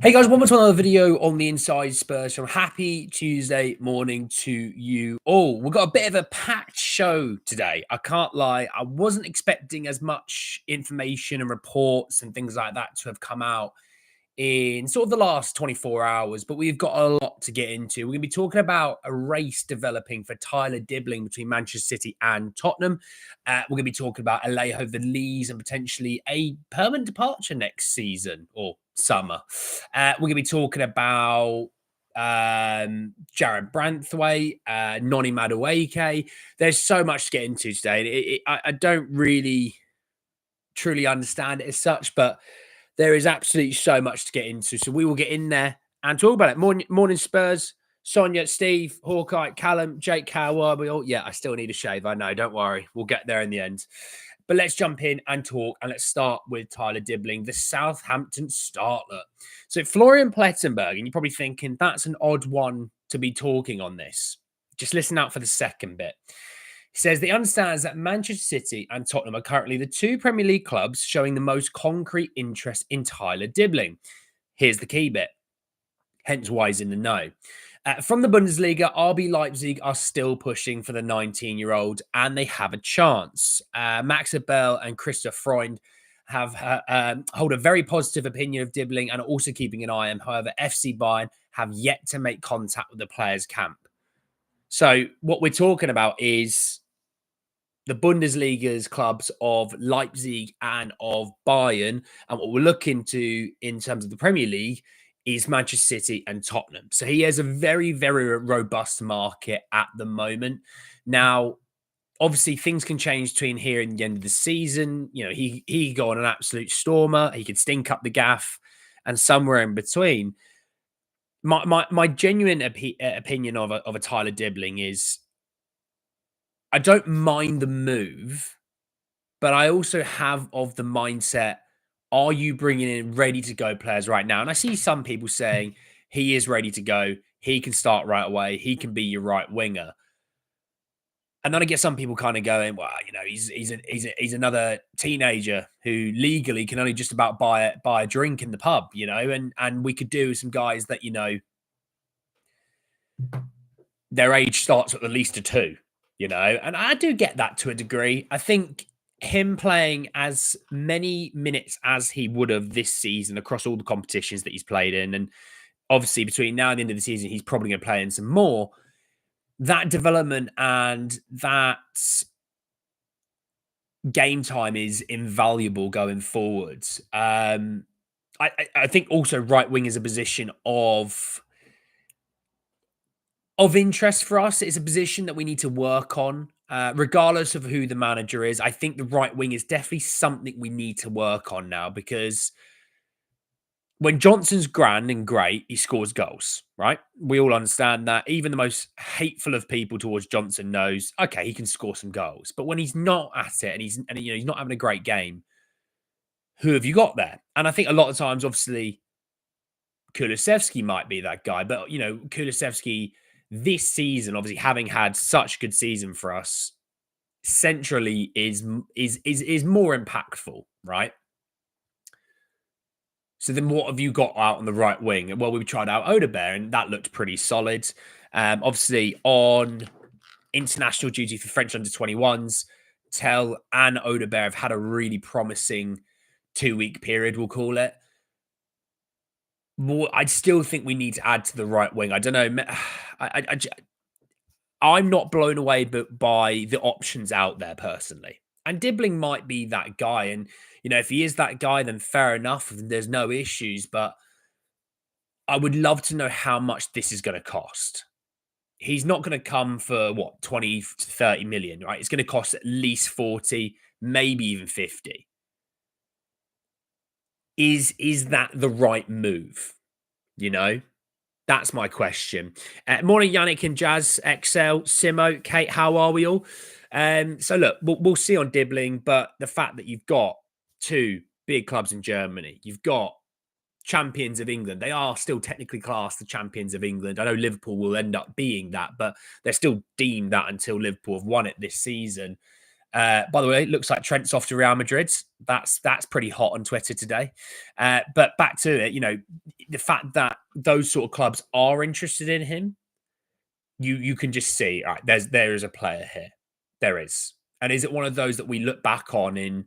Hey guys, welcome to another video on the Inside Spurs show. Happy Tuesday morning to you all. We've got a bit of a packed show today. I can't lie. I wasn't expecting as much information and reports and things like that to have come out in sort of the last 24 hours, but we've got a lot to get into. We're going to be talking about a race developing for Tyler Dibling between Manchester City and Tottenham. We're going to be talking about Alejo Veliz and potentially a permanent departure next season or summer. We're going to be talking about Jarrad Branthwaite, Noni Madueke. There's so much to get into today. I don't really truly understand it as such, but there is absolutely so much to get into. So we will get in there and talk about it. Morning Spurs, Sonia, Steve, Hawkeye, Callum, Jake Coward. Yeah, I still need a shave. I know. Don't worry. We'll get there in the end. But let's jump in and talk. And let's start with Tyler Dibling, the Southampton startler. So Florian Plettenberg, and you're probably thinking that's an odd one to be talking on this. Just listen out for the second bit. He says he understands that Manchester City and Tottenham are currently the two Premier League clubs showing the most concrete interest in Tyler Dibling. Here's the key bit, hence why he's in the know. From the Bundesliga, RB Leipzig are still pushing for the 19-year-old, and they have a chance. Max Abel and Christoph Freund have hold a very positive opinion of Dibling and are also keeping an eye on him. However, FC Bayern have yet to make contact with the players' camp. So what we're talking about is the Bundesliga's clubs of Leipzig and of Bayern. And what we're looking to in terms of the Premier League is Manchester City and Tottenham. So he has a very, very robust market at the moment. Now, obviously, things can change between here and the end of the season. You know, he could go on an absolute stormer. He could stink up the gaff and somewhere in between. My genuine opinion of a Tyler Dibling is I don't mind the move, but I also have of the mindset, are you bringing in ready to go players right now? And I see some people saying he is ready to go. He can start right away. He can be your right winger. And then I get some people kind of going, well, you know, he's another teenager who legally can only just about buy a drink in the pub, you know, and we could do some guys that, you know, their age starts at the least a 2, you know, and I do get that to a degree. I think him playing as many minutes as he would have this season across all the competitions that he's played in, and obviously between now and the end of the season, he's probably going to play in some more. That development and that game time is invaluable going forwards. I think also right wing is a position of interest for us. It's a position that we need to work on, regardless of who the manager is. I think the right wing is definitely something we need to work on now because when Johnson's grand and great, he scores goals, right? We all understand that. Even the most hateful of people towards Johnson knows, okay, he can score some goals. But when he's not at it and he's not having a great game, who have you got there? And I think a lot of times, obviously, Kulusevski might be that guy, but you know, Kulusevski this season, obviously having had such a good season for us, centrally is more impactful, right? So then what have you got out on the right wing? Well, we tried out Odebear and that looked pretty solid. Obviously on international duty for French under-21s, Tell and Odebear have had a really promising 2-week period, we'll call it. I still think we need to add to the right wing. I don't know. I'm not blown away by the options out there personally. And Dibling might be that guy. And, you know, if he is that guy, then fair enough. There's no issues. But I would love to know how much this is going to cost. He's not going to come for, 20 to 30 million, right? It's going to cost at least 40, maybe even 50. Is that the right move? You know? That's my question. Morning, Yannick and Jazz, XL, Simo, Kate, how are we all? So look, we'll see on Dibling, but the fact that you've got 2 big clubs in Germany, you've got champions of England. They are still technically classed the champions of England. I know Liverpool will end up being that, but they're still deemed that until Liverpool have won it this season. By the way, it looks like Trent's off to Real Madrid. That's pretty hot on Twitter today. But back to it, the fact that those sort of clubs are interested in him, you can just see, all right, there is a player here. There is. And is it one of those that we look back on in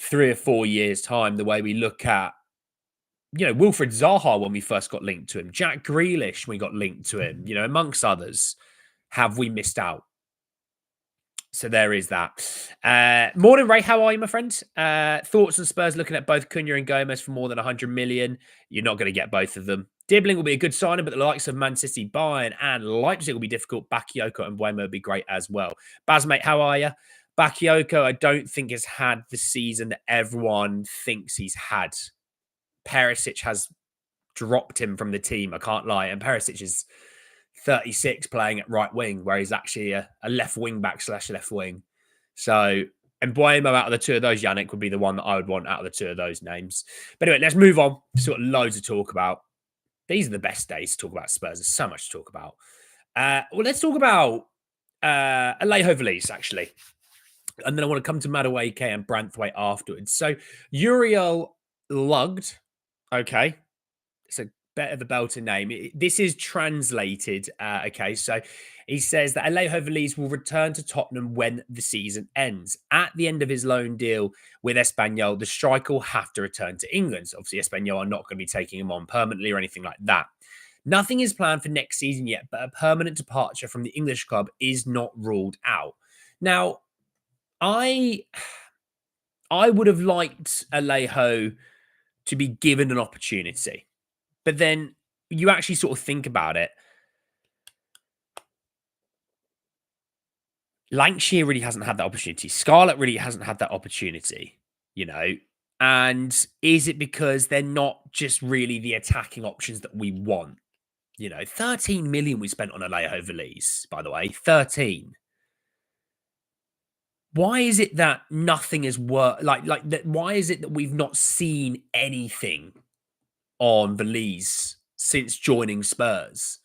3 or 4 years' time, the way we look at, Wilfred Zaha when we first got linked to him, Jack Grealish when we got linked to him, amongst others? Have we missed out? So there is that. Morning, Ray. How are you, my friend? Thoughts on Spurs looking at both Cunha and Gomez for more than 100 million? You're not going to get both of them. Dibling will be a good signing, but the likes of Man City, Bayern, and Leipzig will be difficult. Bakayoko and Buemo will be great as well. Baz, mate, how are you? Bakayoko, I don't think has had the season that everyone thinks he's had. Perisic has dropped him from the team. I can't lie. And Perisic is 36 playing at right wing, where he's actually a left wing back / left wing. So, and Buemo out of the two of those, Yannick, would be the one that I would want out of the two of those names. But anyway, let's move on. Sort of loads to talk about. These are the best days to talk about Spurs. There's so much to talk about. Well, let's talk about Alejo Veliz, actually. And then I want to come to Madueke and Branthwaite afterwards. So, Uriel Lugged, okay. It's a bit of a belter name. This is translated. Okay, so he says that Alejo Veliz will return to Tottenham when the season ends. At the end of his loan deal with Espanyol, the striker will have to return to England. So obviously, Espanyol are not going to be taking him on permanently or anything like that. Nothing is planned for next season yet, but a permanent departure from the English club is not ruled out. Now, I would have liked Alejo to be given an opportunity. But then you actually sort of think about it. Lancashire really hasn't had that opportunity. Scarlett really hasn't had that opportunity, And is it because they're not just really the attacking options that we want? 13 million we spent on Alejo Veliz, by the way. 13. Why is it that nothing has worked? Like that? Why is it that we've not seen anything on Veliz since joining Spurs?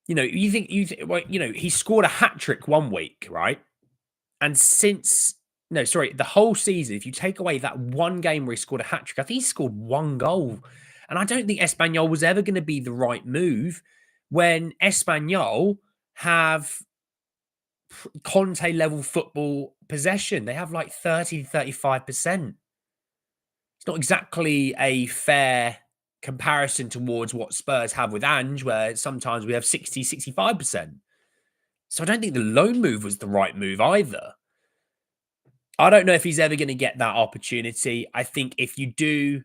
You think he scored a hat trick one week, right? And the whole season, if you take away that one game where he scored a hat trick, I think he scored one goal. And I don't think Espanyol was ever going to be the right move when Espanyol have Conte level football possession. They have like 30 to 35%. It's not exactly a fair comparison towards what Spurs have with Ange, where sometimes we have 60, 65%. So I don't think the loan move was the right move either. I don't know if he's ever going to get that opportunity. I think if you do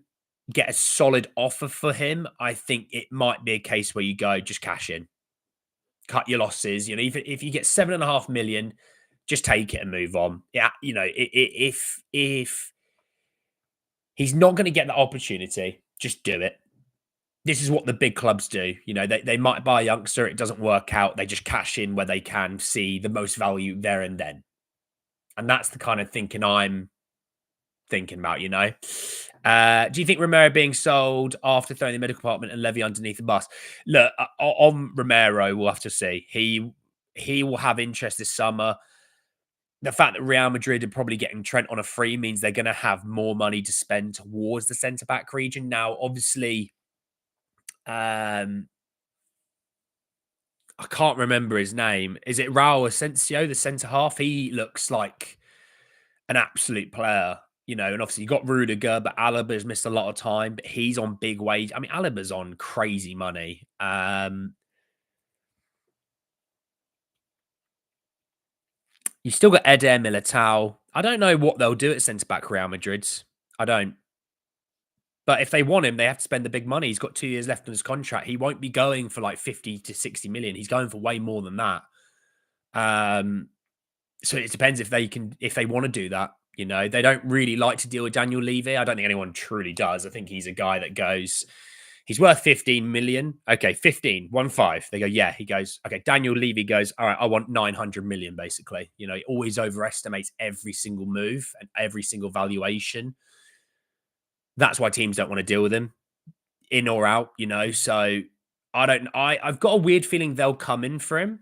get a solid offer for him, I think it might be a case where you go, just cash in, cut your losses. Even if you get 7.5 million, just take it and move on. Yeah, if he's not going to get that opportunity, just do it. This is what the big clubs do. They might buy a youngster. It doesn't work out. They just cash in where they can see the most value there and then. And that's the kind of thinking I'm thinking about, Do you think Romero being sold after throwing the medical department and Levy underneath the bus? Look, on Romero, we'll have to see. He will have interest this summer. The fact that Real Madrid are probably getting Trent on a free means they're going to have more money to spend towards the centre-back region. Now, obviously, I can't remember his name. Is it Raul Asensio, the centre half? He looks like an absolute player, and obviously you got Rudiger, but Alaba's missed a lot of time, but he's on big wage. I mean, Alaba's on crazy money. You still got Eder Militao. I don't know what they'll do at centre-back Real Madrid. I don't. But if they want him, they have to spend the big money. He's got 2 years left on his contract. He won't be going for like 50 to 60 million. He's going for way more than that. So it depends if they want to do that. They don't really like to deal with Daniel Levy. I don't think anyone truly does. I think he's a guy that goes, he's worth 15 million. Okay, 15, 1-5. They go, yeah. He goes, okay. Daniel Levy goes, all right, I want 900 million, basically. He always overestimates every single move and every single valuation. That's why teams don't want to deal with him, in or out, So I've got a weird feeling they'll come in for him.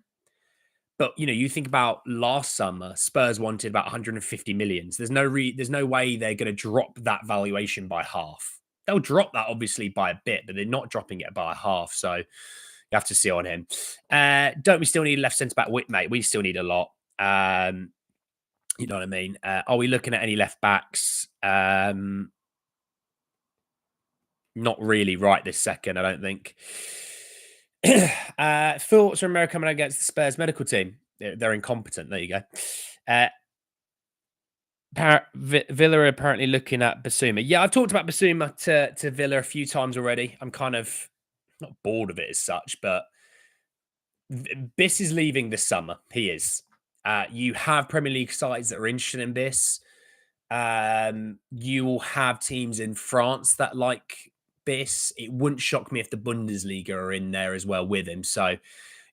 But you think about last summer, Spurs wanted about 150 millions. There's no way they're going to drop that valuation by half. They'll drop that obviously by a bit, but they're not dropping it by half. So you have to see on him. Don't we still need a left centre back? Mate, we still need a lot. You know what I mean? Are we looking at any left backs? Not really right this second, I don't think. Thoughts from America coming against the Spurs medical team? They're incompetent. There you go. Villa are apparently looking at Basuma. Yeah, I've talked about Basuma to Villa a few times already. I'm kind of not bored of it as such, but Biss is leaving this summer. He is. You have Premier League sides that are interested in Biss. You will have teams in France that like Biss. It wouldn't shock me if the Bundesliga are in there as well with him. So,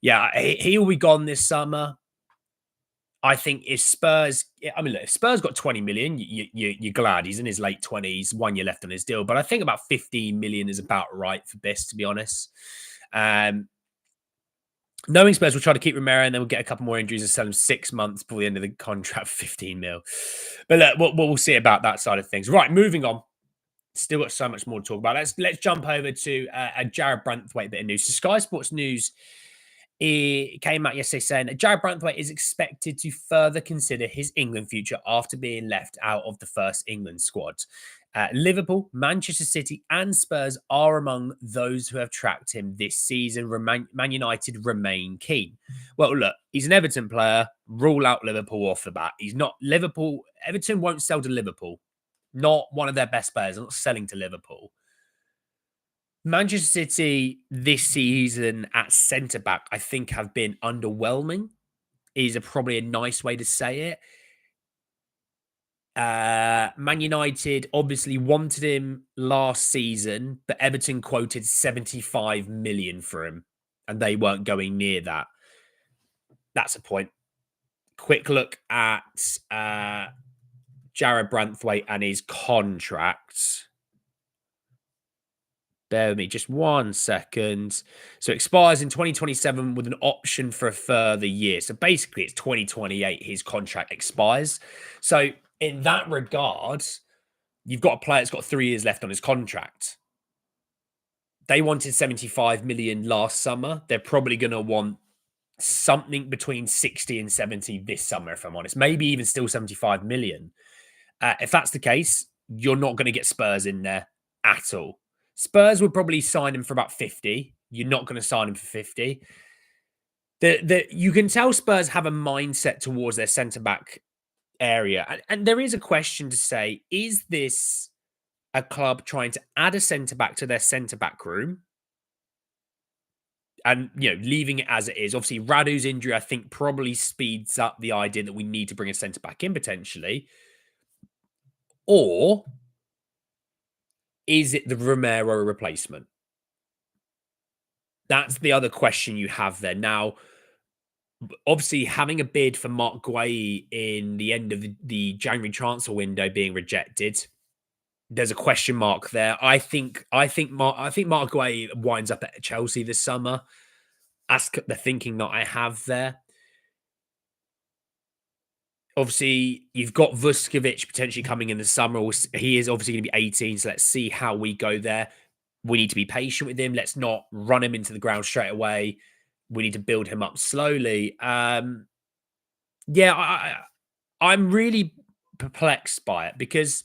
yeah, he will be gone this summer. I think if Spurs, look, if Spurs got 20 million, you're glad. He's in his late 20s, 1 year left on his deal. But I think about 15 million is about right for Biss, to be honest. Knowing Spurs will try to keep Romero and then we'll get a couple more injuries and sell him 6 months before the end of the contract for 15 mil. But look, we'll see about that side of things. Right, moving on. Still got so much more to talk about. Let's jump over to a Jarrad Branthwaite bit of news. So Sky Sports News came out yesterday saying that Jarrad Branthwaite is expected to further consider his England future after being left out of the first England squad. Liverpool, Manchester City and Spurs are among those who have tracked him this season. Man United remain keen. Well, look, he's an Everton player. Rule out Liverpool off the bat. He's not Liverpool. Everton won't sell to Liverpool. Not one of their best players. Not selling to Liverpool. Manchester City this season at centre-back, I think, have been underwhelming. Is probably a nice way to say it. Man United obviously wanted him last season, but Everton quoted 75 million for him, and they weren't going near that. That's a point. Quick look at Jarrad Branthwaite and his contract. Bear with me just 1 second. So it expires in 2027 with an option for a further year. So basically it's 2028 his contract expires. So in that regard, you've got a player that's got 3 years left on his contract. They wanted 75 million last summer. They're probably going to want something between 60 and 70 this summer, if I'm honest. Maybe even still 75 million. If that's the case, you're not going to get Spurs in there at all. Spurs would probably sign him for about 50. You're not going to sign him for 50. You can tell Spurs have a mindset towards their centre-back area. And there is a question to say, is this a club trying to add a centre-back to their centre-back room? And, leaving it as it is. Obviously, Radu's injury, I think, probably speeds up the idea that we need to bring a centre-back in, potentially. Or is it the Romero replacement? That's the other question you have there. Now, obviously, having a bid for Mark Guay in the end of the January transfer window being rejected, there's a question mark there. I think Mark Guay winds up at Chelsea this summer. That's the thinking that I have there. Obviously, you've got Vuskovic potentially coming in the summer. He is obviously going to be 18, so let's see how we go there. We need to be patient with him. Let's not run him into the ground straight away. We need to build him up slowly. I'm really perplexed by it because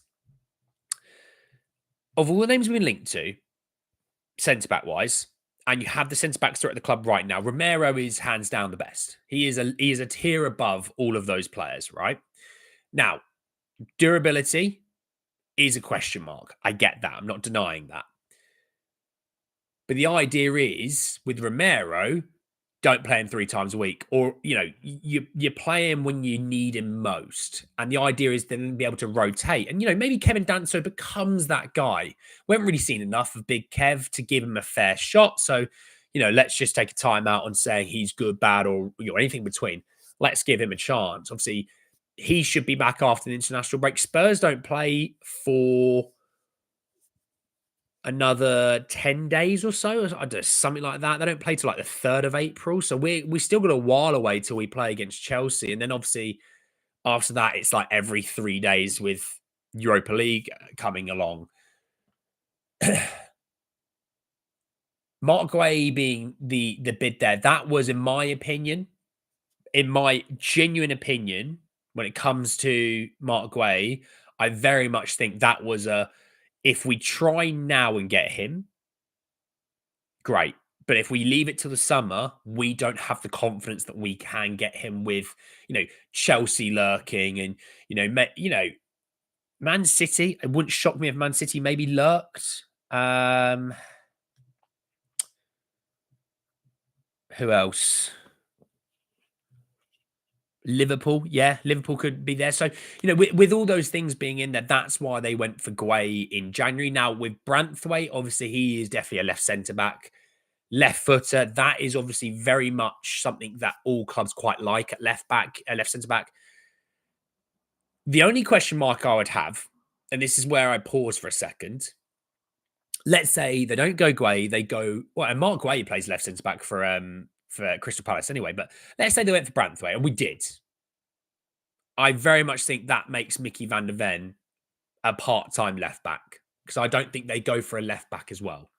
of all the names we've been linked to, centre-back wise, and you have the centre-backs that are at the club right now, Romero is hands down the best. He is a tier above all of those players, right? Now, durability is a question mark. I get that. I'm not denying that. But the idea is, with Romero, don't play him 3 times a week. Or, you play him when you need him most. And the idea is then be able to rotate. And, maybe Kevin Danso becomes that guy. We haven't really seen enough of Big Kev to give him a fair shot. So, let's just take a time out on saying he's good, bad, or anything between. Let's give him a chance. Obviously, he should be back after the international break. Spurs don't play for another 10 days or so. I don't know, something like that. They don't play till like the 3rd of April. So we still got a while away till we play against Chelsea. And then obviously after that, it's like every 3 days with Europa League coming along. Mark Guay being the bid there, that was, in my genuine opinion, when it comes to Mark Guay, I very much think that was if we try now and get him, great. But if we leave it till the summer, we don't have the confidence that we can get him with, Chelsea lurking and, Man City. It wouldn't shock me if Man City maybe lurked. Who else? Liverpool, yeah, Liverpool could be there. So, with all those things being in there, that's why they went for Guay in January. Now, with Branthwaite, obviously, he is definitely a left centre back, left footer. That is obviously very much something that all clubs quite like at left centre back. The only question mark I would have, and this is where I pause for a second. Let's say they don't go Guay, they go and Mark Guay plays left centre back for Crystal Palace anyway. But let's say they went for Branthwaite, and we did. I very much think that makes Mickey van der Ven a part-time left back because I don't think they go for a left back as well.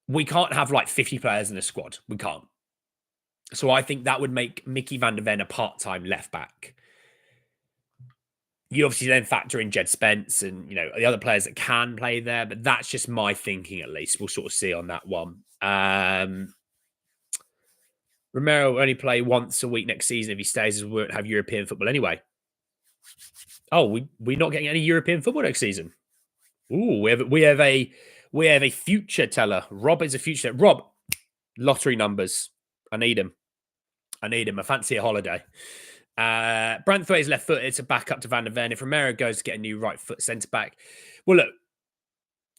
We can't have like 50 players in a squad. We can't. So I think that would make Mickey van der Ven a part-time left back. You obviously then factor in Jed Spence and, the other players that can play there, but that's just my thinking at least. We'll sort of see on that one. Romero will only play once a week next season if he stays, as we won't have European football anyway. Oh, we're not getting any European football next season. Ooh, we have a future teller. Rob is a future. Rob, lottery numbers. I need him. I fancy a holiday. Branthwaite is left footed. It's a backup to Van der Ven. If Romero goes to get a new right foot centre back, well, look,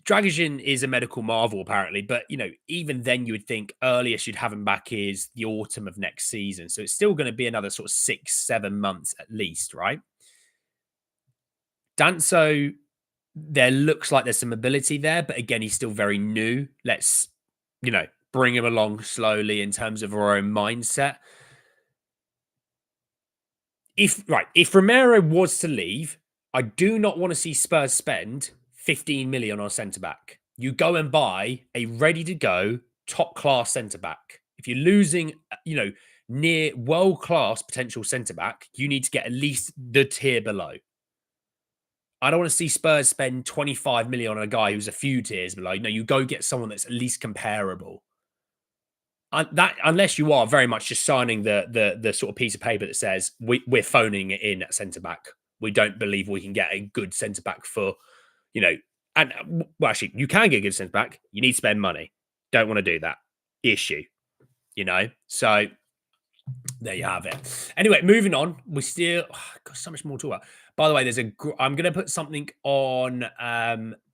Dragic is a medical marvel apparently, but even then you would think earliest you'd have him back is the autumn of next season. So it's still going to be another sort of 6-7 months at least, right? Danso, there looks like there's some ability there, but again, he's still very new. Let's, bring him along slowly in terms of our own mindset. If Romero was to leave, I do not want to see Spurs spend 15 million on a centre back. You go and buy a ready to go top class centre back. If you're losing, near world class potential centre back, you need to get at least the tier below. I don't want to see Spurs spend 25 million on a guy who's a few tiers below. No, you go get someone that's at least comparable. That unless you are very much just signing the sort of piece of paper that says we're phoning it in at centre back. We don't believe we can get a good centre back for, and well, actually, you can get a good centre back. You need to spend money. Don't want to do that. Issue, So there you have it. Anyway, moving on. We still got so much more to talk about. By the way, I'm going to put something on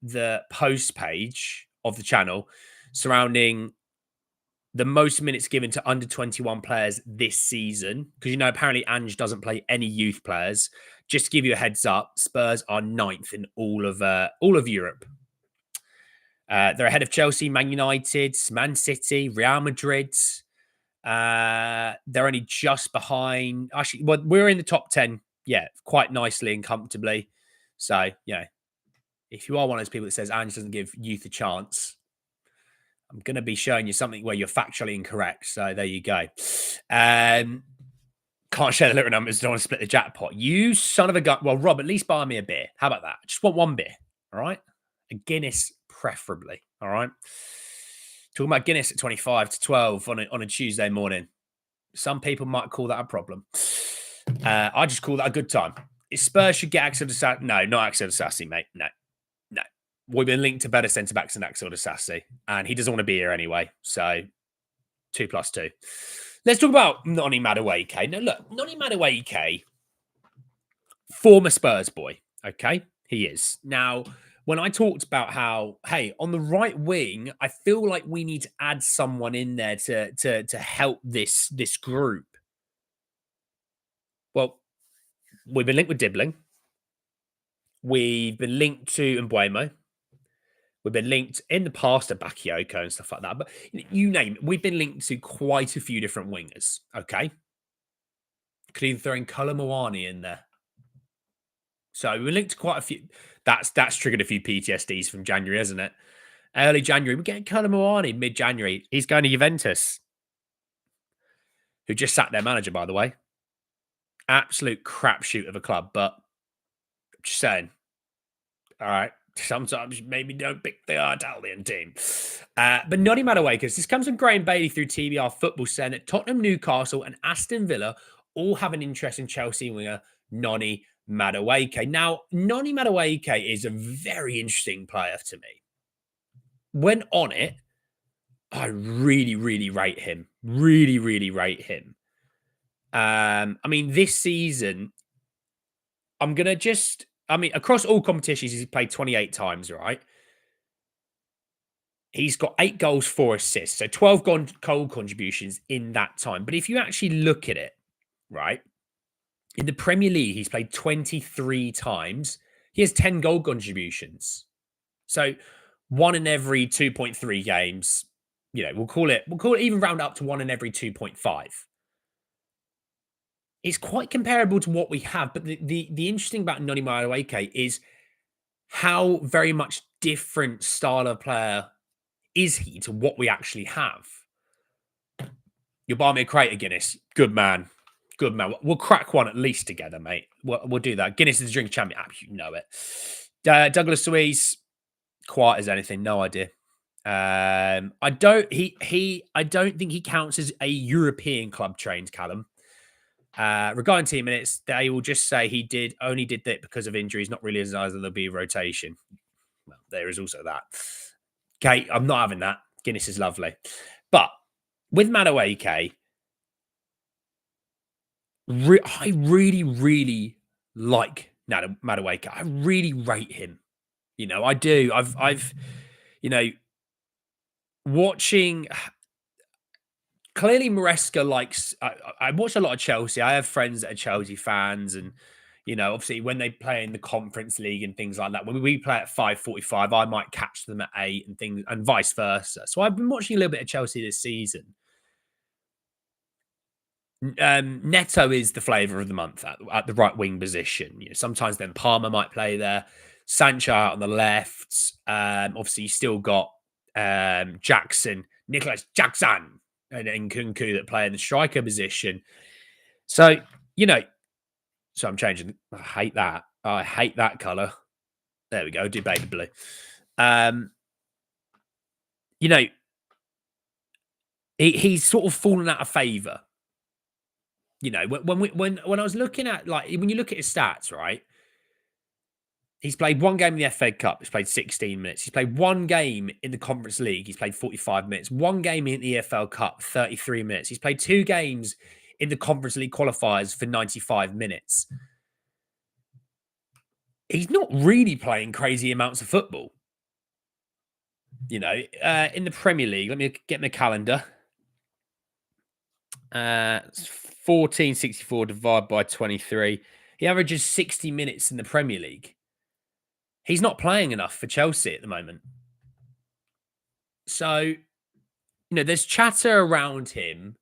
the post page of the channel surrounding the most minutes given to under 21 players this season, because apparently Ange doesn't play any youth players. Just to give you a heads up, Spurs are 9th in all of Europe. They're ahead of Chelsea, Man United, Man City, Real Madrid. They're only just behind. Actually, well, we're in the top 10, quite nicely and comfortably. So, if you are one of those people that says Ange doesn't give youth a chance, I'm going to be showing you something where you're factually incorrect. So there you go. Can't share the little numbers. Don't want to split the jackpot. You son of a gun. Well, Rob, at least buy me a beer. How about that? I just want one beer. All right. A Guinness, preferably. All right. Talking about Guinness at 25 to 12 on a Tuesday morning. Some people might call that a problem. I just call that a good time. If Spurs should get Axel Disasi. No, not Axel Disasi, mate. No. We've been linked to better centre backs than Axel Disasi, and he doesn't want to be here anyway. So 2 + 2. Let's talk about Noni Madueke. Now, look, Noni Madueke, former Spurs boy. Okay, he is. Now, when I talked about how, hey, on the right wing, I feel like we need to add someone in there to help this group. Well, we've been linked with Dibling. We've been linked to Mbeumo. We've been linked in the past to Bakayoko and stuff like that. But you name it, we've been linked to quite a few different wingers. Okay. Could even throw in Colomwani in there. So we linked to quite a few. That's triggered a few PTSDs from January, hasn't it? Early January, we're getting Colomwani mid-January. He's going to Juventus, who just sacked their manager, by the way. Absolute crapshoot of a club, but just saying. All right. Sometimes maybe don't pick the Italian team. But Noni Madueke, this comes from Graham Bailey through TBR Football, saying that Tottenham, Newcastle, and Aston Villa all have an interest in Chelsea winger Noni Madueke. Now, Noni Madueke is a very interesting player to me. When on it, I really, really rate him. Really, really rate him. I mean, this season, I'm going to just... I mean, across all competitions, he's played 28 times, right? He's got 8 goals, 4 assists. So 12 goal contributions in that time. But if you actually look at it, right? In the Premier League, he's played 23 times. He has 10 goal contributions. So 1 in every 2.3 games. You know, we'll call it even round up to 1 in every 2.5. It's quite comparable to what we have. But the interesting about Noni Madueke is how very much different style of player is he to what we actually have. You'll buy me a crate of Guinness. Good man. Good man. We'll crack one at least together, mate. We'll do that. Guinness is a drink champion. You know it. Douglas Luiz, quiet as anything. No idea. I don't think he counts as a European club trained, Callum. Regarding team minutes, they will just say he only did that because of injuries, not really as there'll be a rotation. Well, there is also that. Okay, I'm not having that. Guinness is lovely. But with Madueke, I really, really like Madueke. I really rate him. You know, I do. I've you know, watching... Clearly, Maresca likes... I watch a lot of Chelsea. I have friends that are Chelsea fans, and you know, obviously, when they play in the Conference League and things like that, when we play at 5:45, I might catch them at 8 and things, and vice versa. So I've been watching a little bit of Chelsea this season. Neto is the flavour of the month at the right wing position. You know, sometimes then Palmer might play there, Sancho out on the left. Obviously, you still got Jackson, Nicholas Jackson, and Nkunku that play in the striker position. So, you know, so I'm changing. I hate that. I hate that colour. There we go. Do baby blue. You know, he's sort of fallen out of favour. You know, when I was looking at, like, when you look at his stats, right? He's played 1 game in the FA Cup. He's played 16 minutes. He's played 1 game in the Conference League. He's played 45 minutes. 1 game in the EFL Cup, 33 minutes. He's played 2 games in the Conference League qualifiers for 95 minutes. He's not really playing crazy amounts of football. You know, in the Premier League, let me get my calendar. 1464 divided by 23. He averages 60 minutes in the Premier League. He's not playing enough for Chelsea at the moment. So, you know, there's chatter around him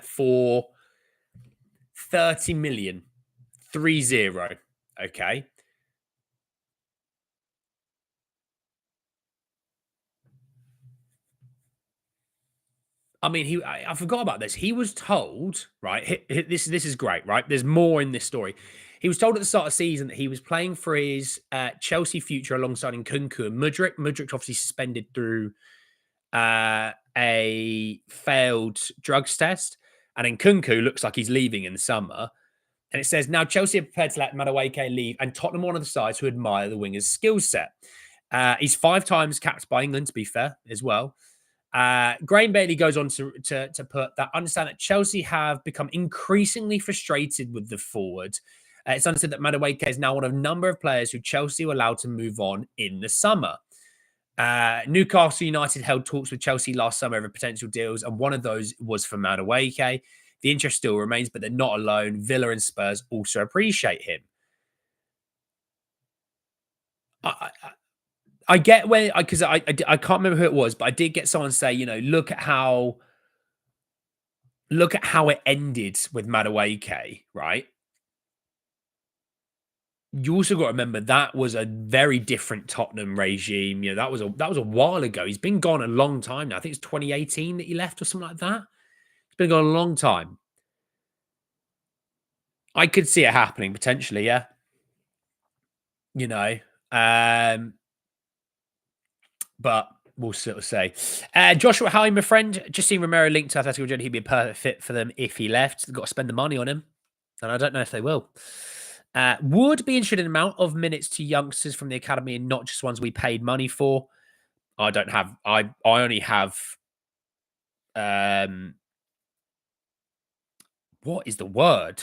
for 30 million. 30. Okay. I mean, I forgot about this. He was told, right? This is great, right? There's more in this story. He was told at the start of the season that he was playing for his Chelsea future alongside Nkunku and Mudryk. Mudryk obviously suspended through a failed drugs test, and Nkunku looks like he's leaving in the summer. And it says, now Chelsea are prepared to let Madueke leave, and Tottenham are one of the sides who admire the winger's skill set. He's 5 times capped by England, to be fair, as well. Graham Bailey goes on to put that, understand that Chelsea have become increasingly frustrated with the forward. It's understood that Madueke is now one of a number of players who Chelsea were allowed to move on in the summer. Newcastle United held talks with Chelsea last summer over potential deals, and one of those was for Madueke. The interest still remains, but they're not alone. Villa and Spurs also appreciate him. I get where because I can't remember who it was, but I did get someone say, look at how it ended with Madueke, right? You also got to remember that was a very different Tottenham regime. That was a while ago. He's been gone a long time now. I think it's 2018 that he left or something like that. It's been gone a long time. I could see it happening potentially, yeah. You know, um, but we'll sort of say. Joshua Howie, my friend, just seen Romero linked to Atletico Madrid. He'd be a perfect fit for them if he left. They've got to spend the money on him, and I don't know if they will. Would be interested in the amount of minutes to youngsters from the academy and not just ones we paid money for. I don't have. I only have. Um, what is the word?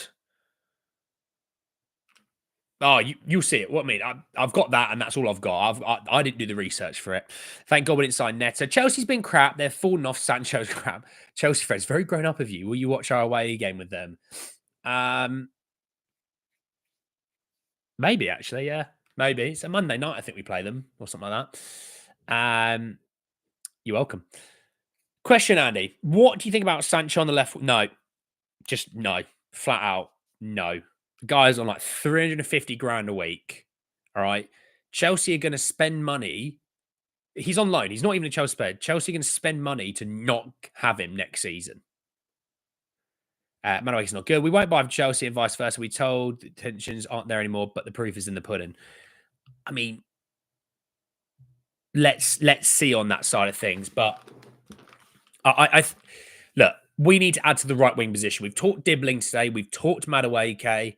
Oh, you'll see it. What I mean, I've got that, and that's all I've got. I didn't do the research for it. Thank God we didn't sign Neto. Chelsea's been crap. They're falling off. Sancho's crap. Chelsea friends, very grown up of you. Will you watch our away game with them? Um, Maybe actually, yeah, maybe it's a Monday night. I think we play them or something like that. You're welcome. Question, Andy. What do you think about Sancho on the left? No, just no, flat out no. The guy's on like 350 grand a week. All right. Chelsea are going to spend money. He's on loan. He's not even a Chelsea player. Chelsea are going to spend money to not have him next season. Madueke's not good. We won't buy from Chelsea and vice versa. We told the tensions aren't there anymore, but the proof is in the pudding. I mean, let's see on that side of things. But look, we need to add to the right wing position. We've talked Dibling today. We've talked Madueke.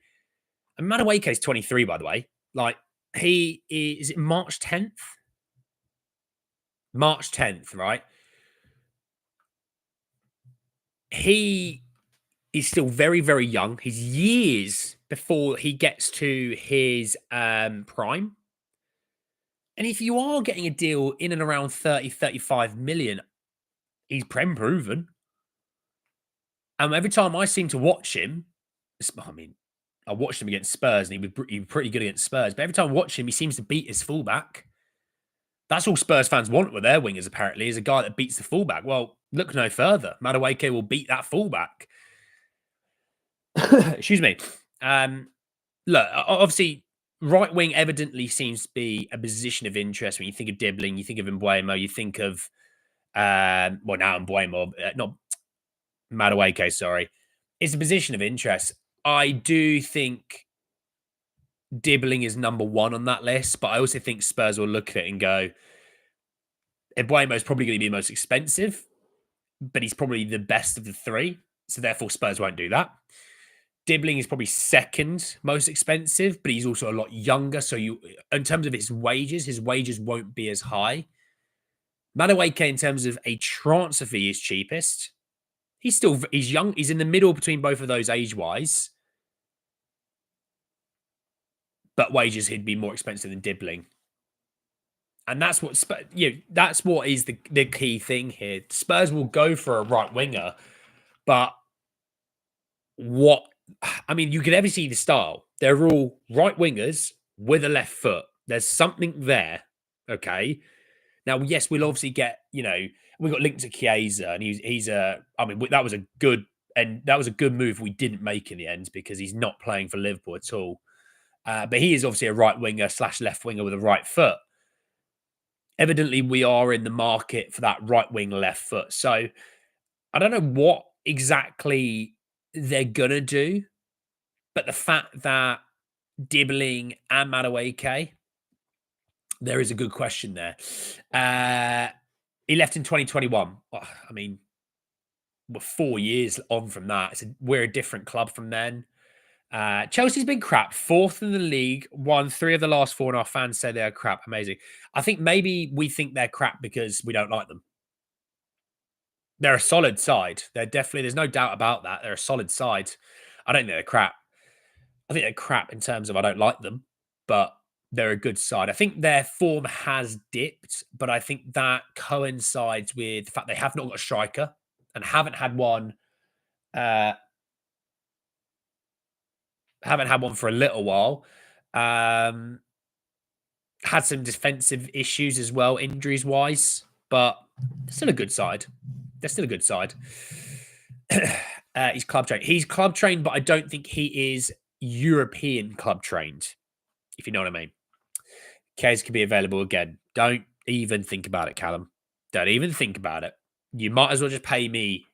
And Madueke is 23, by the way. Like, he is it March 10th? March 10th, right? He is still very, very young. He's years before he gets to his prime. And if you are getting a deal in and around 30, 35 million, he's prem proven. And every time I seem to watch him, I mean, I watched him against Spurs and he was pretty good against Spurs. But every time I watch him, he seems to beat his fullback. That's all Spurs fans want with their wingers, apparently, is a guy that beats the fullback. Well, look no further. Madueke will beat that fullback. Excuse me. Look, obviously, right wing evidently seems to be a position of interest. When you think of Dibling, you think of Mbuemo, you think of, well, now Mbuemo, not Madueke, sorry. It's a position of interest. I do think Dibling is number one on that list, but I also think Spurs will look at it and go, Mbuemo is probably going to be the most expensive, but he's probably the best of the three. So therefore, Spurs won't do that. Dibling is probably second most expensive, but he's also a lot younger. So in terms of his wages won't be as high. Madueke, in terms of a transfer fee, is cheapest. He's young. He's in the middle between both of those age-wise. But wages, he'd be more expensive than Dibling. And that's what that's what is the key thing here. Spurs will go for a right winger, but you can never see the style. They're all right wingers with a left foot. There's something there. Okay. Now, yes, we'll obviously get, we got linked to Chiesa, and that was a good move we didn't make in the end because he's not playing for Liverpool at all. But he is obviously a right winger / left winger with a right foot. Evidently, we are in the market for that right wing left foot. So I don't know what exactly they're going to do, but the fact that Dibling and Madueke, there is a good question there. He left in 2021. Well, I mean, we're 4 years on from that. We're a different club from then. Chelsea's been crap. Fourth in the league, won 3 of the last 4, and our fans say they're crap. Amazing. I think maybe we think they're crap because we don't like them. They're a solid side. There's no doubt about that. They're a solid side. I don't think they're crap. I think they're crap in terms of I don't like them, but they're a good side. I think their form has dipped, but I think that coincides with the fact they have not got a striker and haven't had one for a little while. Haven't had some defensive issues as well, injuries wise, but they're still a good side. They're still a good side. He's club trained. He's club trained, but I don't think he is European club trained, if you know what I mean. Case could be available again. Don't even think about it, Callum. Don't even think about it. You might as well just pay me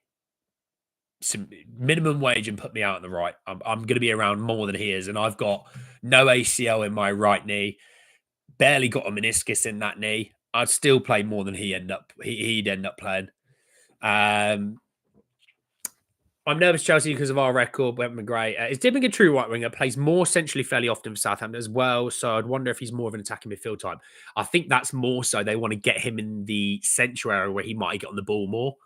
some minimum wage and put me out on the right. I'm going to be around more than he is, and I've got no ACL in my right knee, barely got a meniscus in that knee. I'd still play more than he'd end up playing. I'm nervous, Chelsea, because of our record. We haven't been great. Is Dibling a true right winger? Plays more centrally fairly often for Southampton as well. So I'd wonder if he's more of an attacking midfield type. I think that's more so they want to get him in the central area where he might get on the ball more.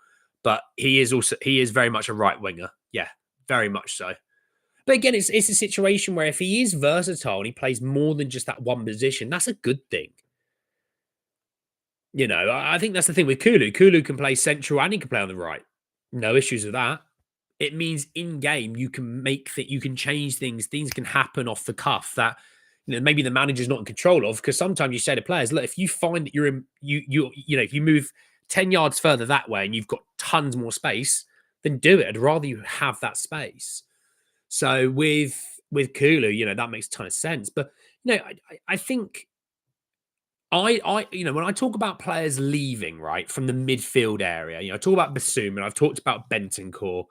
But he is very much a right winger. Yeah, very much so. But again, it's a situation where if he is versatile and he plays more than just that one position, that's a good thing. You know, I think that's the thing with Kulu. Kulu can play central and he can play on the right. No issues with that. It means in game you can you can change things. Things can happen off the cuff that maybe the manager's not in control of. Because sometimes you say to players, look, if you find that you're in if you move 10 yards further that way and you've got tons more space, then do it. I'd rather you have that space. So with Kulu, that makes a ton of sense. But I think when I talk about players leaving right from the midfield area, I talk about Bassoum and I've talked about Bentancur.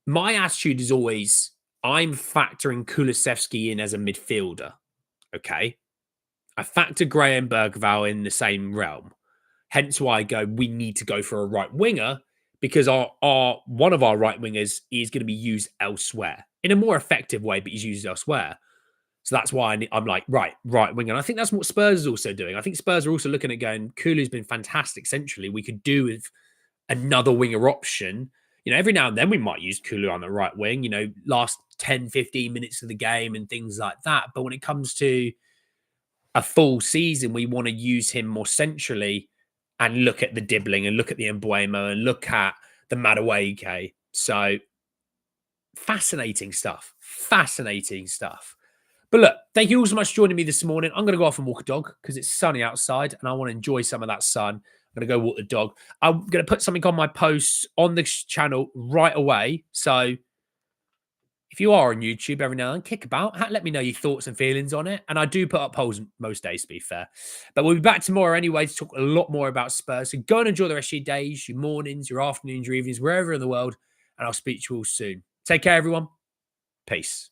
My attitude is always I'm factoring Kulusevski in as a midfielder. Okay. I factor Graham Bergvall in the same realm. Hence why I go, we need to go for a right winger because our one of our right wingers is going to be used elsewhere in a more effective way, but he's used elsewhere. So that's why I'm like, right winger. And I think that's what Spurs is also doing. I think Spurs are also looking at going, Kulu's been fantastic centrally. We could do with another winger option. Every now and then we might use Kulu on the right wing, last 10, 15 minutes of the game and things like that. But when it comes to a full season, we want to use him more centrally and look at the Dibling and look at the Mbuemo and look at the Madueke. So fascinating stuff. Fascinating stuff. But look, thank you all so much for joining me this morning. I'm going to go off and walk a dog because it's sunny outside and I want to enjoy some of that sun. I'm going to go walk the dog. I'm going to put something on my posts on this channel right away. So if you are on YouTube every now and then, kick about. Let me know your thoughts and feelings on it. And I do put up polls most days, to be fair. But we'll be back tomorrow anyway to talk a lot more about Spurs. So go and enjoy the rest of your days, your mornings, your afternoons, your evenings, wherever in the world. And I'll speak to you all soon. Take care, everyone. Peace.